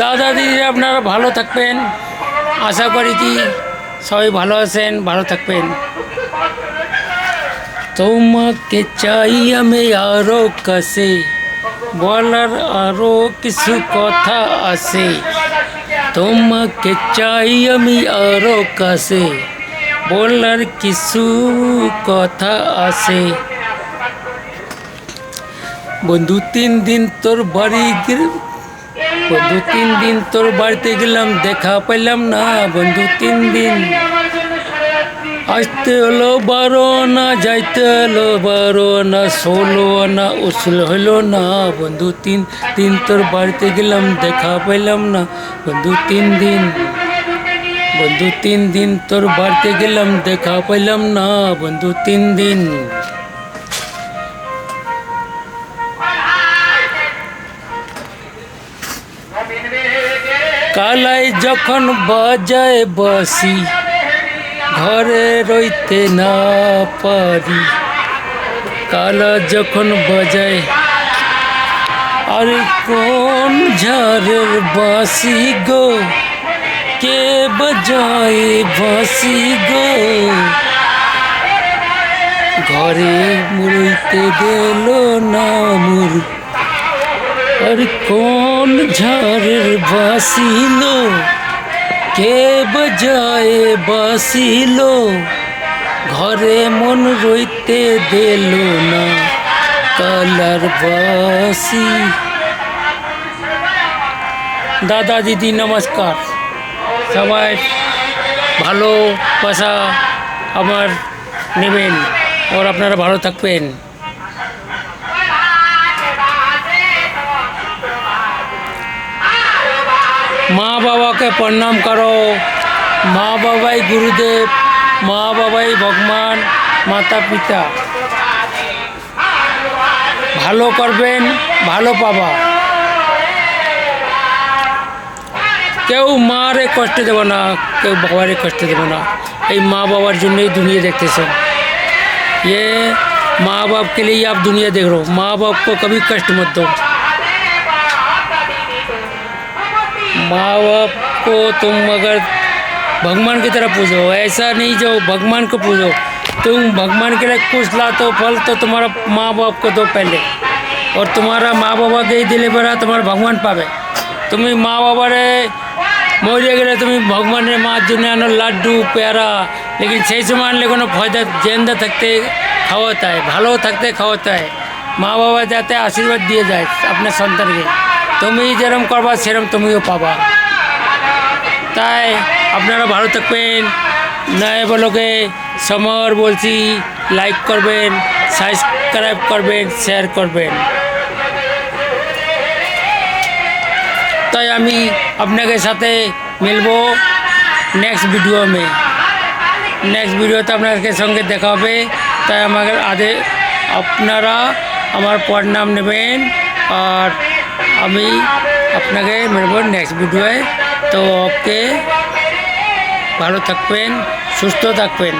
দাদা দিদি আপনারা ভালো থাকবেন, আশা করি কি সবাই ভালো আছেন, ভালো থাকবেন। তোমাকে চাই আমি আরো কাছে, বলার আরো কিছু কথা আছে। তোমাকে চাই আমি আরো কাছে, বলার কিছু কথা আছে। বন্ধু 3 দিন তোর বাড়িতে গেলাম, দেখা পেলাম না। বন্ধু 3 দিন, আসতে হলো 12 আনা, যাইতে হলো 12 আনা, 16 আনা উসুল হলো না। বন্ধু 3 দিন তোর বাড়িতে গেলাম, দেখা পেলাম না। বন্ধু 3 দিন, বন্ধু 3 দিন তোর বাড়িতে গেলাম, দেখা পেলাম না। বন্ধু 3 দিন। কালাই যখন বাজায় বাঁশি, ঘরে রইতে না পারি। কালা যখন বাজায়, আরে কোন ঝাড়ের বাঁশি গো, কে বাজায় বাঁশি গো। ঘরে রইতে দিল না মোর, আর কোন ঝাড়ের বাঁশিলো, কে বাজায় বাঁশিলো। ঘরে মন রইতে দিল না, কালার বাঁশি। দাদা দিদি নমস্কার, সবাই ভালোবাসা আমার নেবেন, আর আপনারা ভালো থাকবেন। মা বাবাকে প্রণাম করো, মা বাবাই গুরুদেব, মা বাবাই ভগবান, মাতা পিতা। ভালো করবেন, ভালো পাবা। কেউ মারে কষ্ট দেব না, কেউ বাবারে কষ্ট দেব না। এই মা বাবার জন্যই दुनिया देखते सब। ये माँ बाप के लिए आप दुनिया देख रहे हो। माँ बाप को कभी कष्ट मत दो। माँ बाप को तुम अगर भगवान की तरह पूजो, ऐसा नहीं जो भगवान को पूजो। तुम भगवान के लिए कुछ ला तो फल तो तुम्हारा माँ बाप को दो पहले, और तुम्हारा माँ बाबा के दिले पर तुम्हारा भगवान पावे। तुम्हें माँ बाबा रे मरिए गले, तुम्हें भगवान रे माँ जुने आनो लाड्डू प्यारा, लेकिन सही समय आनले कोनो फायदा। जिंदा थकते खावाता है, भालो थकते खावाता है। माँ बाबा जाते आशीर्वाद दिए जाए अपने सन्तान के। তুমি যেরম করবা সেরম তুমিও পাবা। তাই আপনারা ভালো থাকবেন। নয় বলোকে সমর বলছি, লাইক করবেন, সাবস্ক্রাইব করবেন, শেয়ার করবেন। তাই আমি আপনাদের সাথে মিলবো নেক্সট ভিডিওতে আপনাদের সঙ্গে দেখা হবে। তাই আমাদের আপনারা আমার প্রণাম নেবেন, আর আমি আপনাকে মিলবো নেক্সট ভিডিওয়ে। তো ওকে, ভালো থাকবেন, সুস্থ থাকবেন।